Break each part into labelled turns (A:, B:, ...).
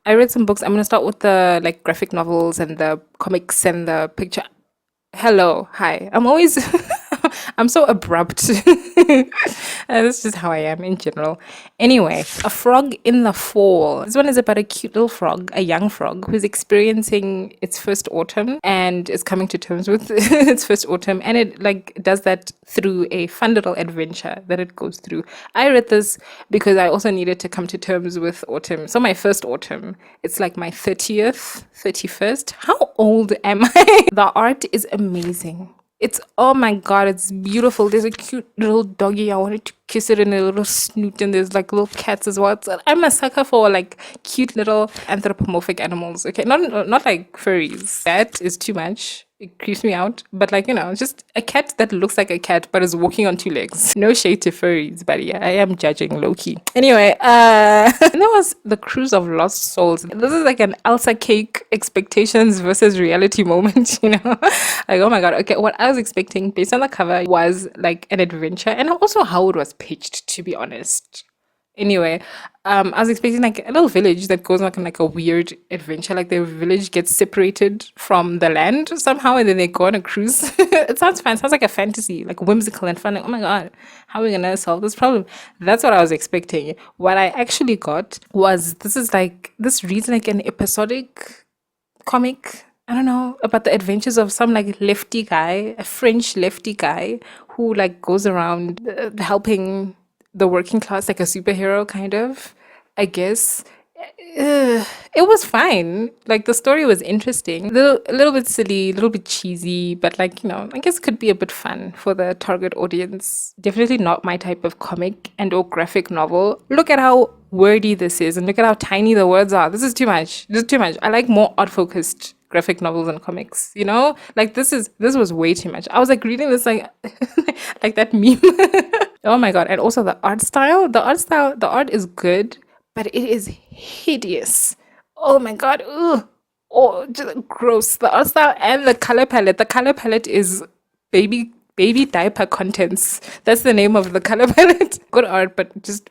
A: I read some books. I'm gonna start with the like graphic novels and the comics and the picture. Hello, hi. I'm always I'm so abrupt. That's just how I am in general. Anyway, A Frog in the Fall. This one is about a cute little frog, a young frog, who's experiencing its first autumn and is coming to terms with its first autumn. And it like does that through a fun little adventure that it goes through. I read this because I also needed to come to terms with autumn. So my first autumn, it's like my 30th, 31st. How old am I? The art is amazing. It's, oh my god, it's beautiful. There's a cute little doggy. I wanted to kiss it in a little snoot, and there's like little cats as well. I'm a sucker for like cute little anthropomorphic animals. Okay, not like furries. That is too much. It creeps me out. But like, just a cat that looks like a cat but is walking on two legs. No shade to furries, but yeah, I am judging low-key. Anyway, and that was The Cruise of Lost Souls. This is like an Elsa cake expectations versus reality moment, Like, oh my god. Okay, what I was expecting based on the cover was like an adventure, and also how it was pitched, to be honest. Anyway, I was expecting like a little village that goes on like a weird adventure. Like the village gets separated from the land somehow, and then they go on a cruise. It sounds fun. It sounds like a fantasy, like whimsical and fun. Like, oh my god, how are we gonna solve this problem? That's what I was expecting. What I actually got was this reads like an episodic comic. I don't know, about the adventures of some like lefty guy, a French lefty guy who like goes around helping the working class, like a superhero kind of, I guess. It was fine. Like the story was interesting, a little bit silly, a little bit cheesy, but like, I guess it could be a bit fun for the target audience. Definitely not my type of comic and or graphic novel. Look at how wordy this is, and look at how tiny the words are. This is too much. This is too much. I like more art focused graphic novels and comics, like this was way too much. I was like reading this like like that meme. Oh my god. And also the art is good, but it is hideous. Oh my god. Ugh. Oh, just gross. The art style and the color palette is baby diaper contents. That's the name of the color palette. Good art, but just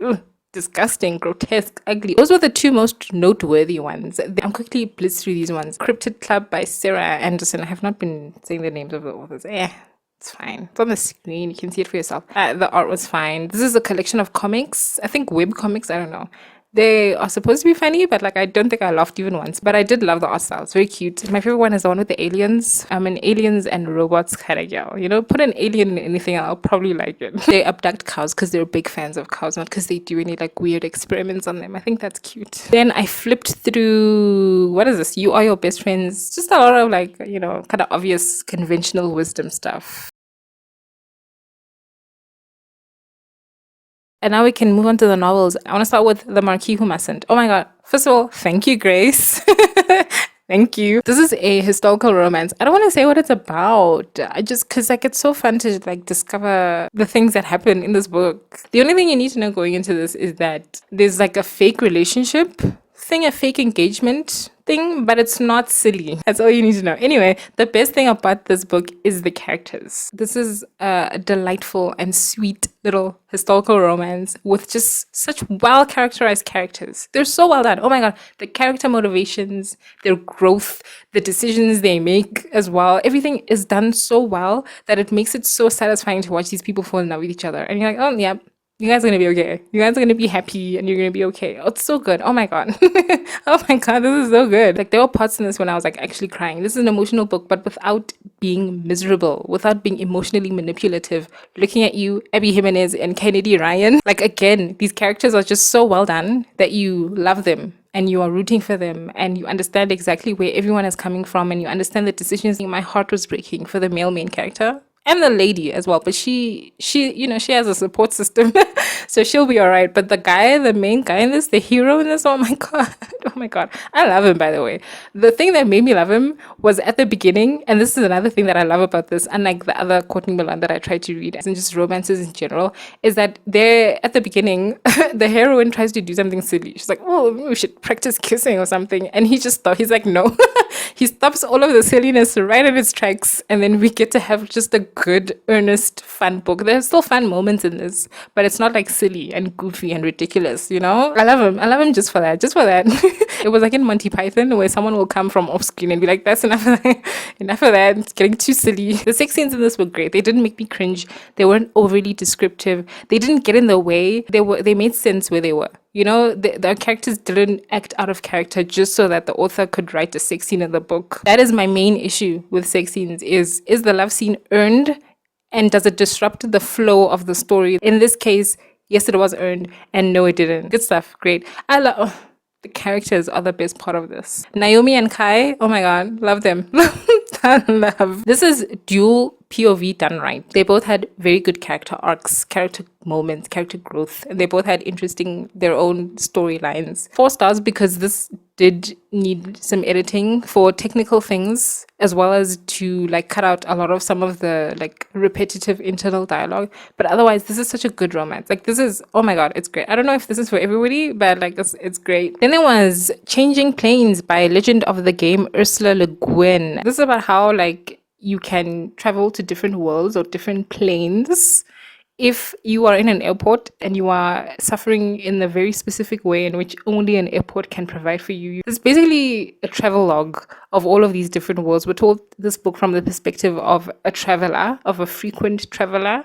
A: disgusting, grotesque, ugly. Those were the two most noteworthy ones. I'm quickly blitzed through these ones. Cryptid Club by Sarah Andersen. I have not been saying the names of the authors. It's fine. It's on the screen. You can see it for yourself. The art was fine. This is a collection of comics. I think web comics. I don't know. They are supposed to be funny, but like I don't think I laughed even once. But I did love the art style. It's very cute. My favorite one is the one with the aliens. I'm an aliens and robots kind of girl. Put an alien in anything, I'll probably like it. They abduct cows because they're big fans of cows, not because they do any like weird experiments on them. I think that's cute. Then I flipped through, what is this? You Are Your Best Friends. Just a lot of like, kind of obvious conventional wisdom stuff. And now we can move on to the novels. I want to start with The Marquis Who Mustn't. Oh my god. First of all, thank you, Grace. Thank you. This is a historical romance. I don't want to say what it's about. I just, because like it's so fun to like discover the things that happen in this book. The only thing you need to know going into this is that there's like a fake relationship thing, a fake engagement thing, but it's not silly. That's all you need to know. Anyway, the best thing about this book is the characters. This is a delightful and sweet little historical romance with just such well characterized characters. They're so well done. Oh my god, the character motivations, their growth, the decisions they make as well. Everything is done so well that it makes it so satisfying to watch these people fall in love with each other. And you're like, oh yeah, you guys are gonna be okay. You guys are gonna be happy and you're gonna be okay. Oh, it's so good. Oh my god. Oh my god, this is so good. Like there were parts in this when I was like actually crying. This is an emotional book, but without being miserable, without being emotionally manipulative. Looking at you, Abby Jimenez and Kennedy Ryan. Like again, these characters are just so well done that you love them and you are rooting for them and you understand exactly where everyone is coming from and you understand the decisions. My heart was breaking for the male main character. And the lady as well, but she has a support system, so she'll be all right. But the guy, the main guy in this, the hero in this, oh my god, I love him. By the way, the thing that made me love him was at the beginning, and this is another thing that I love about this, unlike the other Courtney Milan that I try to read, and just romances in general, is that they're at the beginning, the heroine tries to do something silly. She's like, oh, maybe we should practice kissing or something, and he's like, no. He stops all of the silliness right in its tracks, and then we get to have just a good, earnest, fun book. There's still fun moments in this, but it's not like silly and goofy and ridiculous, you know? I love him. I love him just for that. Just for that. It was like in Monty Python where someone will come from off screen and be like, that's enough of that. Enough of that. It's getting too silly. The sex scenes in this were great. They didn't make me cringe. They weren't overly descriptive. They didn't get in the way. They made sense where they were. You know, the characters didn't act out of character just so that the author could write a sex scene in the book. That is my main issue with sex scenes is the love scene earned, and does it disrupt the flow of the story? In this case, yes, it was earned, and no, it didn't. Good stuff. Great. I love the characters are the best part of this. Naomi and Kai, oh my god, love them. Love. This is dual POV done right. They both had very good character arcs, character moments, character growth, and they both had interesting their own storylines. 4 stars because this did need some editing for technical things, as well as to like cut out a lot of some of the like repetitive internal dialogue. But otherwise, this is such a good romance. Like this is, oh my god, it's great. I don't know if this is for everybody, but like it's great. Then there was Changing Planes by Legend of the Game Ursula Le Guin. This is about how like you can travel to different worlds or different planes if you are in an airport and you are suffering in a very specific way in which only an airport can provide for you. It's basically a travel log of all of these different worlds. We're told this book from the perspective of a traveler, of a frequent traveler.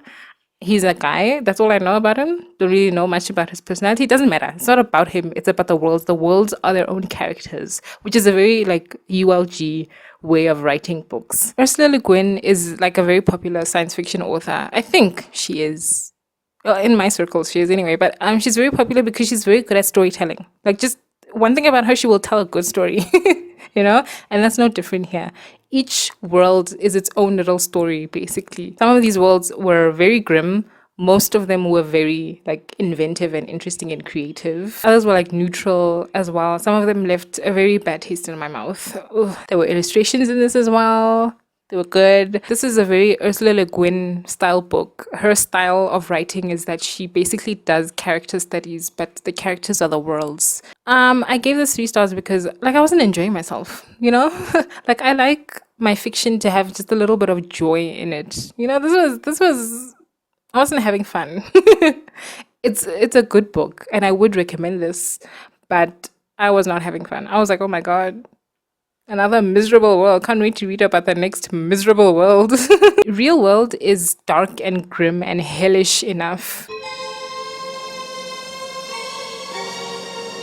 A: He's a guy. That's all I know about him. Don't really know much about his personality. It doesn't matter. It's not about him. It's about the worlds. The worlds are their own characters, which is a very like ULG way of writing books. Ursula Le Guin is like a very popular science fiction author. I think she is. Well, in my circles, she is anyway. But she's very popular because she's very good at storytelling. Like just one thing about her, she will tell a good story, you know? And that's no different here. Each world is its own little story, basically. Some of these worlds were very grim. Most of them were very like inventive and interesting and creative. Others were like neutral as well. Some of them left a very bad taste in my mouth. Ugh. There were illustrations in this as well. They were good. This is a very Ursula Le Guin style book. Her style of writing is that she basically does character studies, but the characters are the worlds. I gave this 3 stars because like I wasn't enjoying myself, you know? Like I like my fiction to have just a little bit of joy in it. You know, this was I wasn't having fun. It's a good book and I would recommend this, but I was not having fun. I was like, oh my god, another miserable world. Can't wait to read about the next miserable world. Real World is dark and grim and hellish enough.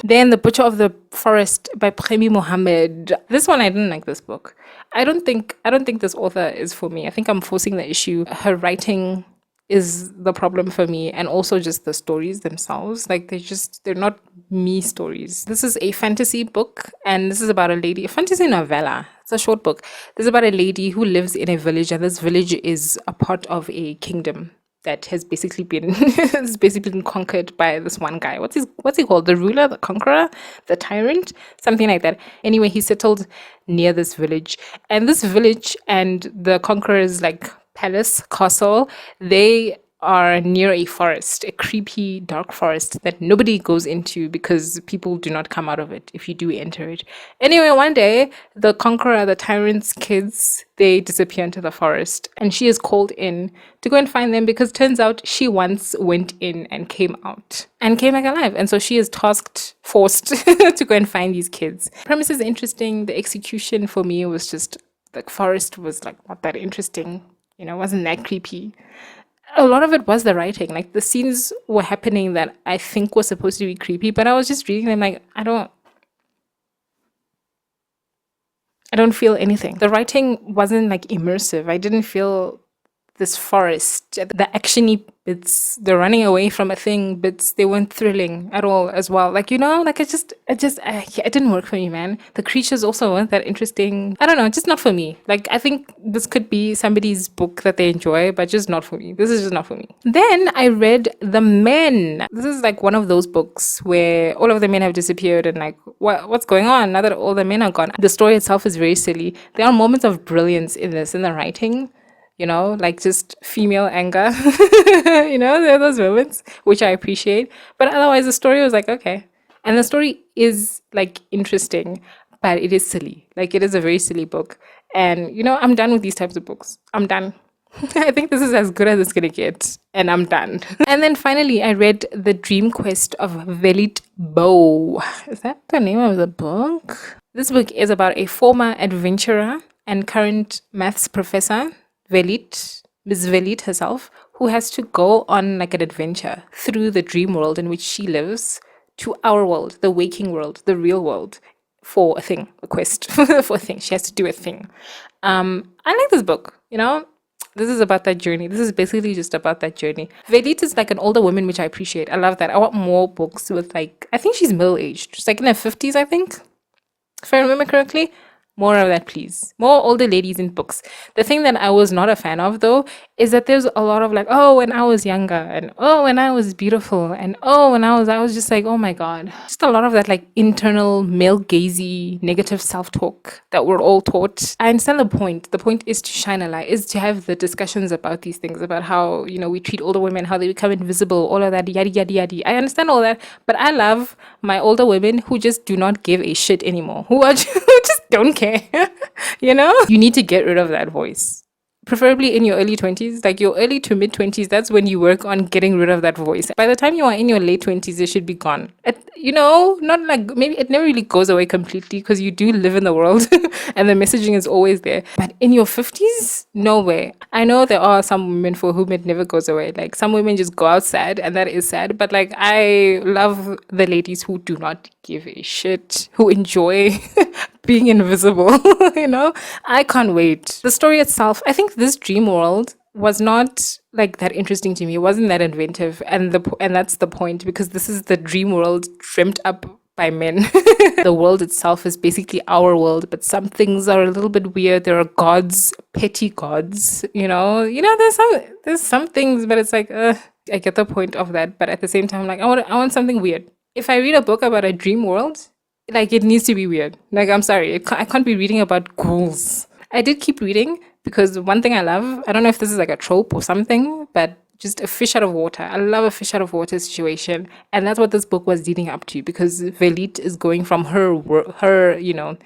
A: Then The Butcher of the Forest by Premee Mohamed. This one, I didn't like this book. I don't think this author is for me. I think I'm forcing the issue. Her writing is the problem for me, and also just the stories themselves. Like they're not me stories. This is a fantasy book, and this is about a lady, a fantasy novella. It's a short book. This is about a lady who lives in a village, and this village is a part of a kingdom that has basically been has basically been conquered by this one guy. What's he called? The ruler, the conqueror, the tyrant, something like that. Anyway, he settled near this village, and this village and the conqueror's like palace, castle, they are near a forest, a creepy dark forest that nobody goes into because people do not come out of it if you do enter it. Anyway, one day the conqueror, the tyrant's kids, they disappear into the forest, and she is called in to go and find them because turns out she once went in and came out and came back alive, and so she is forced to go and find these kids. Premise is interesting. The execution for me was just, the forest was like not that interesting. You know, it wasn't that creepy. A lot of it was the writing. Like the scenes were happening that I think were supposed to be creepy, but I was just reading them like, I don't feel anything. The writing wasn't like immersive. I didn't feel this forest. The actiony bits, the running away from a thing bits, they weren't thrilling at all as well. Like, you know, like it didn't work for me, man. The creatures also weren't that interesting. I don't know, just not for me. Like, I think this could be somebody's book that they enjoy, but just not for me. This is just not for me. Then I read The Men. This is like one of those books where all of the men have disappeared and like, what's going on now that all the men are gone? The story itself is very silly. There are moments of brilliance in this, in the writing. You know, like just female anger, you know, there are those moments, which I appreciate. But otherwise, the story was like, okay. And the story is like interesting, but it is silly. Like it is a very silly book. And, you know, I'm done with these types of books. I'm done. I think this is as good as it's gonna get, and I'm done. And then finally, I read The Dream Quest of Vellitt Bow. Is that the name of the book? This book is about a former adventurer and current maths professor, Vellitt, Miss Vellitt herself, who has to go on like an adventure through the dream world in which she lives to our world, the waking world, the real world, for a thing, a quest for a thing. She has to do a thing. I like this book, you know. This is about that journey. This is basically just about that journey. Vellitt is like an older woman, which I appreciate. I love that. I want more books with like, I think she's middle aged. She's like in her 50s, I think. If I remember correctly. More of that, please. More older ladies in books. The thing that I was not a fan of, though, is that there's a lot of like, oh, when I was younger, and oh, when I was beautiful, and oh, when I was just like, oh my God. Just a lot of that like internal male gazy negative self-talk that we're all taught. I understand the point. The point is to shine a light, is to have the discussions about these things, about how, you know, we treat older women, how they become invisible, all of that, yada, yada, yada. I understand all that, but I love my older women who just do not give a shit anymore, who are just, who just don't care. You know, you need to get rid of that voice, preferably in your early 20s, like your early to mid 20s. That's when you work on getting rid of that voice. By the time you are in your late 20s, it should be gone. You know, not like, maybe it never really goes away completely because you do live in the world and the messaging is always there, but in your 50s, no way. I know there are some women for whom it never goes away. Like some women just go out sad, and that is sad, but like I love the ladies who do not give a shit, who enjoy being invisible. You know, I can't wait. The story itself, I think this dream world was not like that interesting to me. It wasn't that inventive, and that's the point, because this is the dream world dreamt up by men. The world itself is basically our world, but some things are a little bit weird. There are gods, petty gods, you know. There's some things, but it's like I get the point of that, but at the same time, like I want something weird. If I read a book about a dream world, like it needs to be weird. Like I'm sorry, I can't be reading about ghouls. I did keep reading because one thing I love, I don't know if this is like a trope or something, but just a fish out of water. I love a fish out of water situation, and that's what this book was leading up to, because Vellitt is going from her, you know,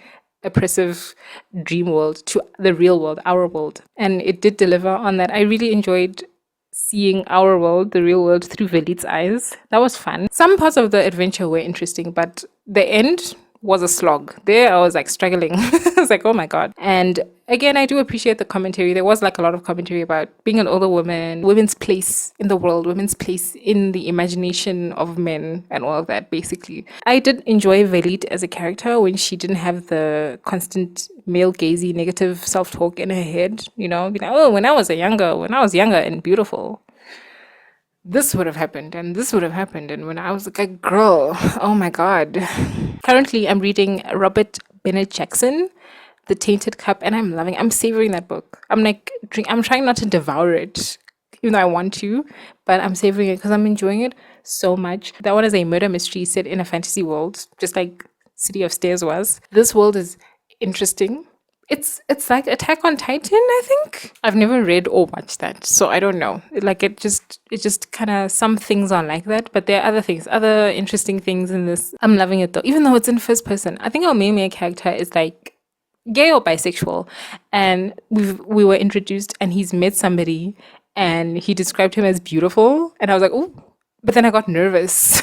A: oppressive dream world to the real world, our world, and it did deliver on that. I really enjoyed seeing our world, the real world, through Vellitt's eyes. That was fun. Some parts of the adventure were interesting, but the end was a slog. There I was like struggling. I was like, oh my God. And again, I do appreciate the commentary. There was like a lot of commentary about being an older woman, women's place in the world, women's place in the imagination of men, and all of that, basically. I did enjoy Vellitt as a character when she didn't have the constant male gazy negative self-talk in her head, you know, be like, oh, when I was younger and beautiful, this would have happened and this would have happened, and when I was like a girl, oh my God. Currently I'm reading Robert Bennett Jackson, The Tainted Cup, and I'm savoring that book. I'm trying not to devour it, even though I want to, but I'm savoring it because I'm enjoying it so much. That one is a murder mystery set in a fantasy world, just like City of Stairs was. This world is interesting. It's like Attack on Titan, I think. I've never read or watched that, so I don't know. Like it just kind of, some things are like that, but there are other things, other interesting things in this. I'm loving it though, even though it's in first person. I think our main character is like gay or bisexual, and we were introduced, and he's met somebody, and he described him as beautiful, and I was like, oh. But then I got nervous.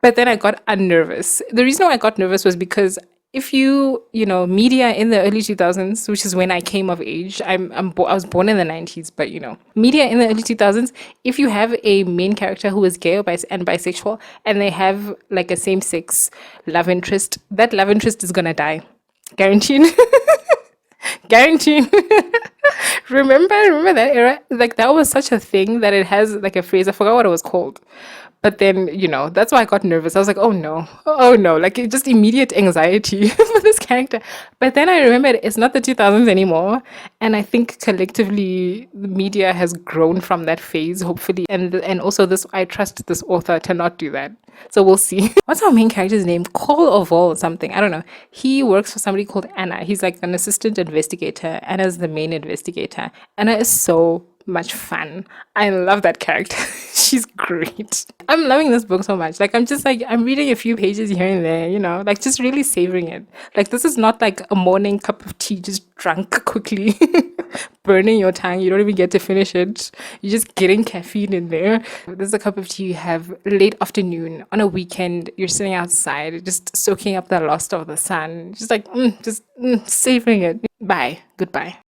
A: But then I got unnervous. The reason why I got nervous was because if you know, media in the early 2000s, which is when I came of age, I was born in the 90s, but you know, media in the early 2000s, if you have a main character who is gay or and bisexual, and they have like a same-sex love interest, that love interest is gonna die. Guaranteed. Guaranteed. Remember that era? Like that was such a thing that it has like a phrase, I forgot what it was called. But then, you know, that's why I got nervous. I was like, oh no, like it just immediate anxiety for this character. But then I remembered it's not the 2000s anymore. And I think collectively the media has grown from that phase, hopefully. And also I trust this author to not do that. So we'll see. What's our main character's name? Cole or Vol or something. I don't know. He works for somebody called Anna. He's like an assistant investigator. Anna's the main investigator. Anna is so much fun. I love that character. She's great. I'm loving this book so much. Like I'm just like I'm reading a few pages here and there, like just really savoring it. Like this is not like a morning cup of tea just drunk quickly, burning your tongue. You don't even get to finish it. You're just getting caffeine in there. This is a cup of tea you have late afternoon on a weekend. You're sitting outside, just soaking up the lust of the sun. Just like, savoring it. Bye. Goodbye.